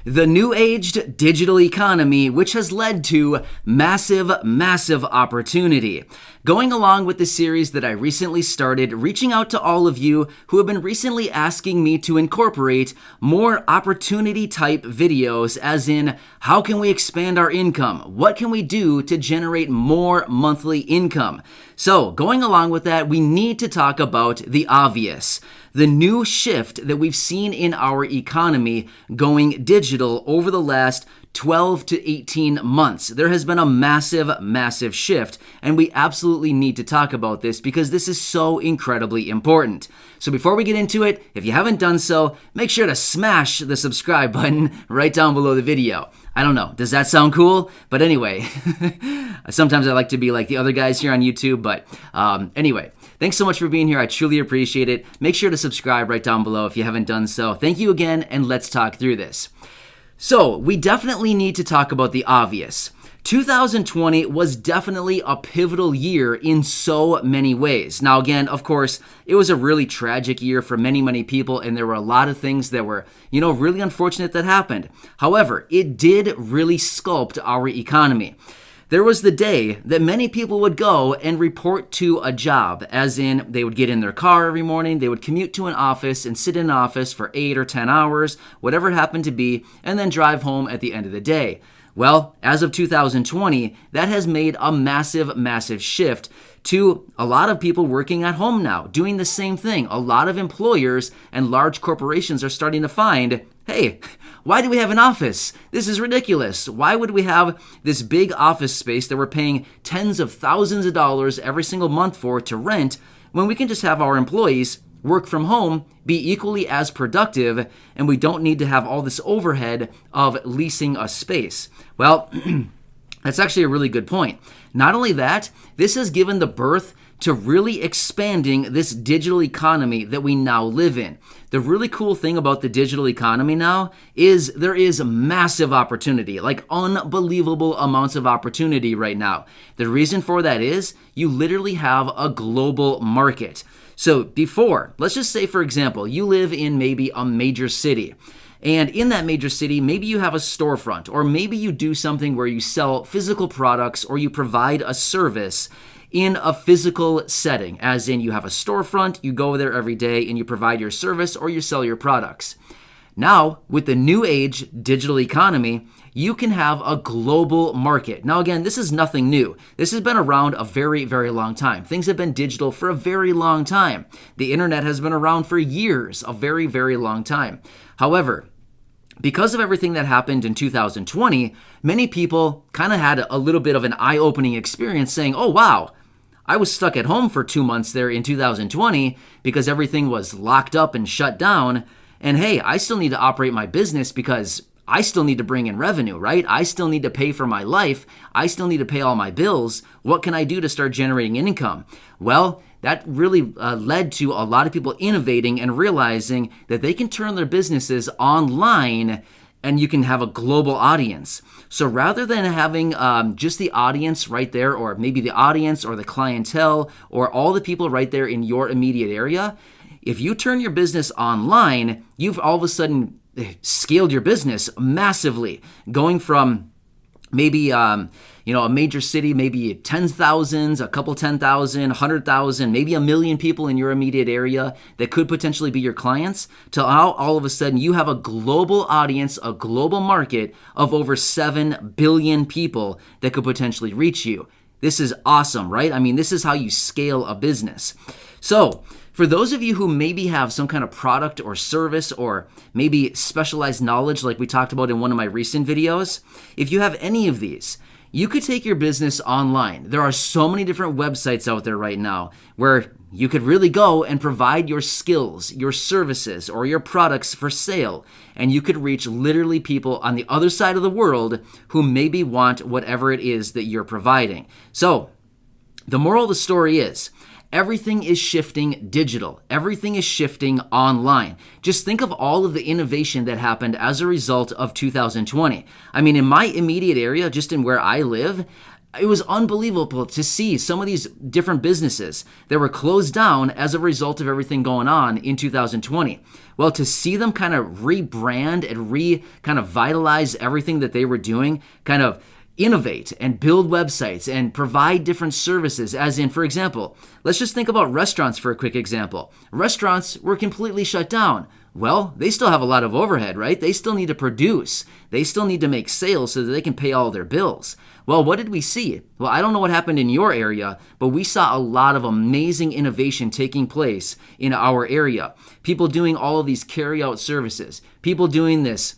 The new aged digital economy, which has led to massive opportunity. Going along with the series that I recently started, reaching out to all of you who have been recently asking me to incorporate more opportunity type videos, as in, how can we expand our income? What can we do to generate more monthly income? So, going along with that, we need to talk about the obvious. The new shift that we've seen in our economy going digital over the last 12 to 18 months. There has been a massive shift, and we absolutely need to talk about this because this is so incredibly important. So before we get into it, if you haven't done so, make sure to smash the subscribe button right down below the video. I don't know, does that sound cool? But anyway, sometimes I like to be like the other guys here on YouTube, but anyway, thanks so much for being here. I truly appreciate it. Make sure to subscribe right down below if you haven't done so. Thank you again, and let's talk through this. So, we definitely need to talk about the obvious. 2020 was definitely a pivotal year in so many ways. Now again, of course, it was a really tragic year for many people, and there were a lot of things that were, really unfortunate that happened. However, it did really sculpt our economy. There was the day that many people would go and report to a job, as in they would get in their car every morning, they would commute to an office and sit in an office for 8 or 10 hours, whatever it happened to be, and then drive home at the end of the day. Well, as of 2020, that has made a massive shift to a lot of people working at home now, doing the same thing. A lot of employers and large corporations are starting to find, hey, why do we have an office? This is ridiculous. Why would we have this big office space that we're paying tens of thousands of dollars every single month for to rent when we can just have our employees work from home, be equally as productive, and we don't need to have all this overhead of leasing a space? Well, that's actually a really good point. Not only that, this has given the birth to really expanding this digital economy that we now live in. The really cool thing about the digital economy now is there is massive opportunity, like unbelievable amounts of opportunity right now. The reason for that is you literally have a global market. So before, let's just say, for example, you live in maybe a major city. And in that major city, maybe you have a storefront, or maybe you do something where you sell physical products or you provide a service in a physical setting, as in you have a storefront, you go there every day and you provide your service or you sell your products. Now, with the new age digital economy, you can have a global market. Now again, this is nothing new. This has been around a very long time. Things have been digital for a very long time. The internet has been around for years, a very long time. However, because of everything that happened in 2020, many people kind of had a little bit of an eye-opening experience saying, oh wow, I was stuck at home for 2 months there in 2020 because everything was locked up and shut down. And hey, I still need to operate my business because I still need to bring in revenue, right? I still need to pay for my life. I still need to pay all my bills. What can I do to start generating income? Well, that really led to a lot of people innovating and realizing that they can turn their businesses online and you can have a global audience. So rather than having just the audience right there, or maybe the audience or the clientele or all the people right there in your immediate area, if you turn your business online, you've all of a sudden scaled your business massively, going from maybe a major city, maybe 10,000, a couple 10,000, 100,000, maybe 1 million people in your immediate area that could potentially be your clients, to how all of a sudden you have a global audience, a global market of over 7 billion people that could potentially reach you. This is awesome, right? I mean, this is how you scale a business. So, for those of you who maybe have some kind of product or service or maybe specialized knowledge like we talked about in one of my recent videos, if you have any of these, you could take your business online. There are so many different websites out there right now where you could really go and provide your skills, your services, or your products for sale, and you could reach literally people on the other side of the world who maybe want whatever it is that you're providing. So, the moral of the story is, everything is shifting digital. Everything is shifting online. Just think of all of the innovation that happened as a result of 2020. I mean, in my immediate area, just in where I live, It was unbelievable to see some of these different businesses that were closed down as a result of everything going on in 2020. Well, to see them kind of rebrand and kind of vitalize everything that they were doing, kind of innovate and build websites and provide different services, as in, for example, let's just think about restaurants for a quick example. Restaurants were completely shut down. Well, they still have a lot of overhead, right? They still need to produce. They still need to make sales so that they can pay all their bills. Well, what did we see? Well, I don't know what happened in your area, but we saw a lot of amazing innovation taking place in our area. People doing all of these carry-out services. People doing this.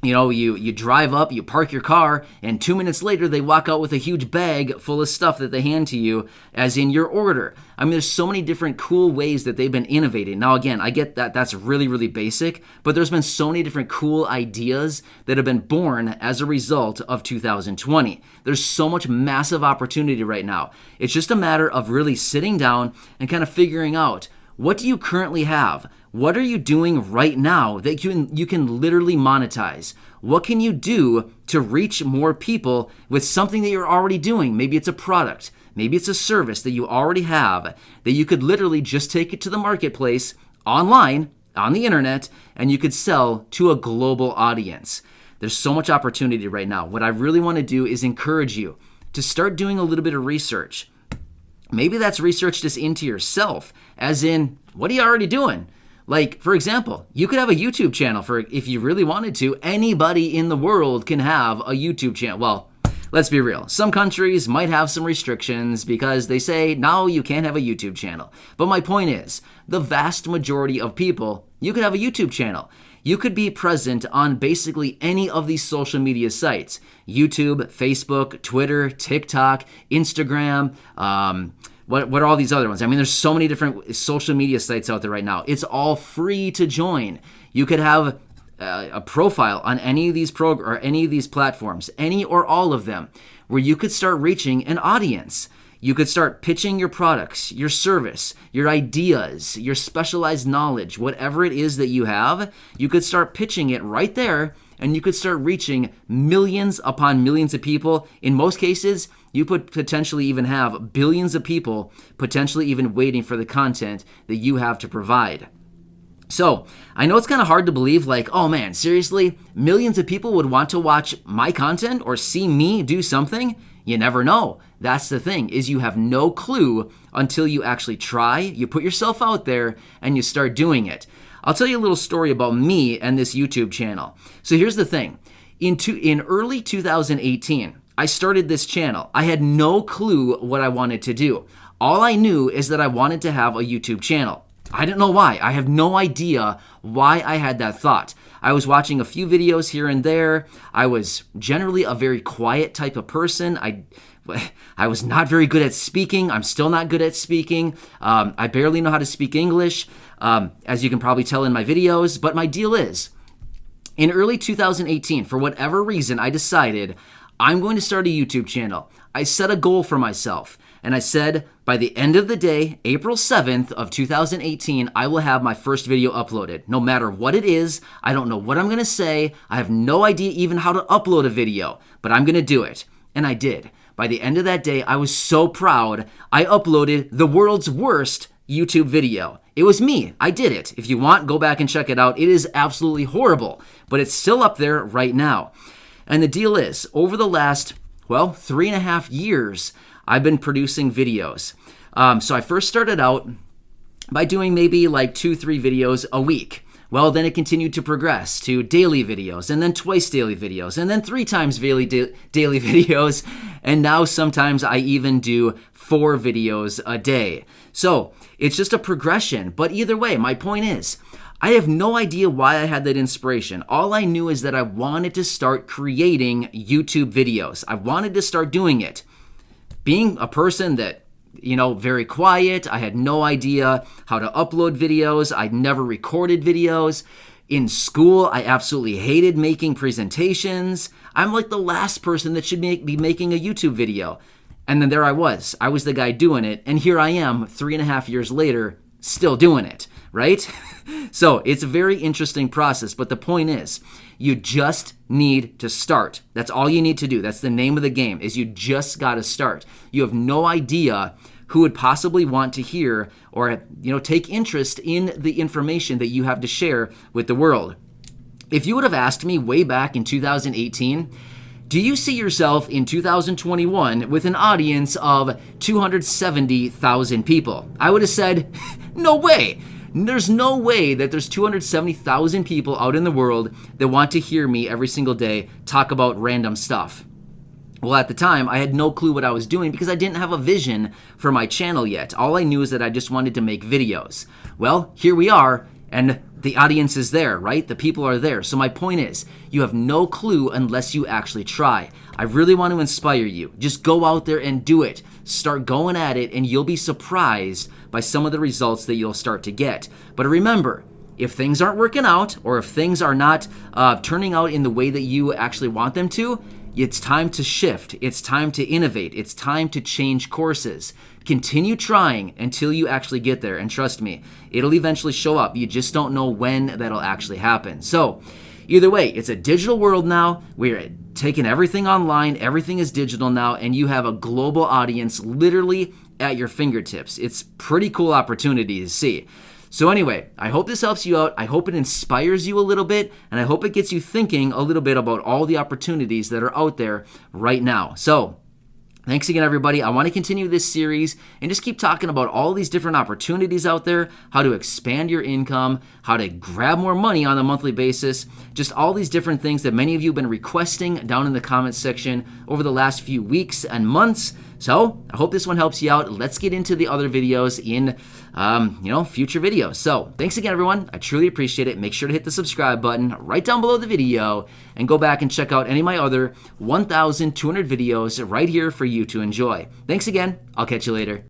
You drive up, you park your car, and 2 minutes later they walk out with a huge bag full of stuff that they hand to you as in your order. I mean, there's so many different cool ways that they've been innovating. Now, again, I get that that's really, really basic, but there's been so many different cool ideas that have been born as a result of 2020. There's so much massive opportunity right now. It's just a matter of really sitting down and kind of figuring out, what do you currently have? What are you doing right now that you can literally monetize? What can you do to reach more people with something that you're already doing? Maybe it's a product. Maybe it's a service that you already have that you could literally just take it to the marketplace online, on the internet, and you could sell to a global audience. There's so much opportunity right now. What I really want to do is encourage you to start doing a little bit of research. Maybe that's research just into yourself, as in, what are you already doing? Like, for example, you could have a YouTube channel for, if you really wanted to. Anybody in the world can have a YouTube channel. Well, let's be real. Some countries might have some restrictions because they say, no, you can't have a YouTube channel. But my point is, the vast majority of people, you could have a YouTube channel. You could be present on basically any of these social media sites. YouTube, Facebook, Twitter, TikTok, Instagram, what are all these other ones? I mean, there's so many different social media sites out there right now. It's all free to join. You could have a profile on any of these any of these platforms, any or all of them, where you could start reaching an audience. You could start pitching your products, your service, your ideas, your specialized knowledge, whatever it is that you have. You could start pitching it right there, and you could start reaching millions upon millions of people. In most cases, you could potentially even have billions of people potentially even waiting for the content that you have to provide. So, I know it's kind of hard to believe, like, oh man, seriously, millions of people would want to watch my content or see me do something? You never know. That's the thing, is you have no clue until you actually try, you put yourself out there, and you start doing it. I'll tell you a little story about me and this YouTube channel. So here's the thing. In early 2018, I started this channel. I had no clue what I wanted to do. All I knew is that I wanted to have a YouTube channel. I didn't know why. I have no idea why I had that thought. I was watching a few videos here and there. I was generally a very quiet type of person. I was not very good at speaking. I'm still not good at speaking. I barely know how to speak English, as you can probably tell in my videos. But my deal is, in early 2018, for whatever reason, I decided I'm going to start a YouTube channel. I set a goal for myself. And I said, by the end of the day, April 7th of 2018, I will have my first video uploaded. No matter what it is, I don't know what I'm going to say. I have no idea even how to upload a video, but I'm going to do it. And I did. By the end of that day, I was so proud. I uploaded the world's worst YouTube video. It was me. I did it. If you want, go back and check it out. It is absolutely horrible, but it's still up there right now. And the deal is, over the last, 3.5 years, I've been producing videos. So I first started out by doing maybe like 2-3 videos a week. Well, then it continued to progress to daily videos, and then twice daily videos, and then 3 times daily videos, and now sometimes I even do 4 videos a day. So it's just a progression, but either way, my point is, I have no idea why I had that inspiration. All I knew is that I wanted to start creating YouTube videos. I wanted to start doing it. Being a person that, very quiet, I had no idea how to upload videos. I'd never recorded videos. In school, I absolutely hated making presentations. I'm like the last person that should be making a YouTube video. And then there I was. I was the guy doing it. And here I am 3.5 years later, still doing it. right? So it's a very interesting process, but the point is, you just need to start. That's all you need to do. That's the name of the game, is you just got to start. You have no idea who would possibly want to hear or, take interest in the information that you have to share with the world. If you would have asked me way back in 2018, do you see yourself in 2021 with an audience of 270,000 people? I would have said, no way. There's no way that there's 270,000 people out in the world that want to hear me every single day talk about random stuff. Well, at the time, I had no clue what I was doing because I didn't have a vision for my channel yet. All I knew is that I just wanted to make videos. Well, here we are, and the audience is there, right? The people are there. So my point is, you have no clue unless you actually try. I really want to inspire you. Just go out there and do it. Start going at it, and you'll be surprised by some of the results that you'll start to get. But remember, if things aren't working out, or if things are not turning out in the way that you actually want them to, it's time to shift. It's time to innovate. It's time to change courses. Continue trying until you actually get there. And trust me, it'll eventually show up. You just don't know when that'll actually happen. So either way, it's a digital world now. We're taking everything online. Everything is digital now. And you have a global audience literally at your fingertips. It's pretty cool opportunity to see. So anyway, I hope this helps you out. I hope it inspires you a little bit, and I hope it gets you thinking a little bit about all the opportunities that are out there right now. So thanks again, everybody. I want to continue this series and just keep talking about all these different opportunities out there, how to expand your income, how to grab more money on a monthly basis, just all these different things that many of you have been requesting down in the comments section over the last few weeks and months. So I hope this one helps you out. Let's get into the other videos in, future videos. So thanks again, everyone. I truly appreciate it. Make sure to hit the subscribe button right down below the video and go back and check out any of my other 1,200 videos right here for you to enjoy. Thanks again. I'll catch you later.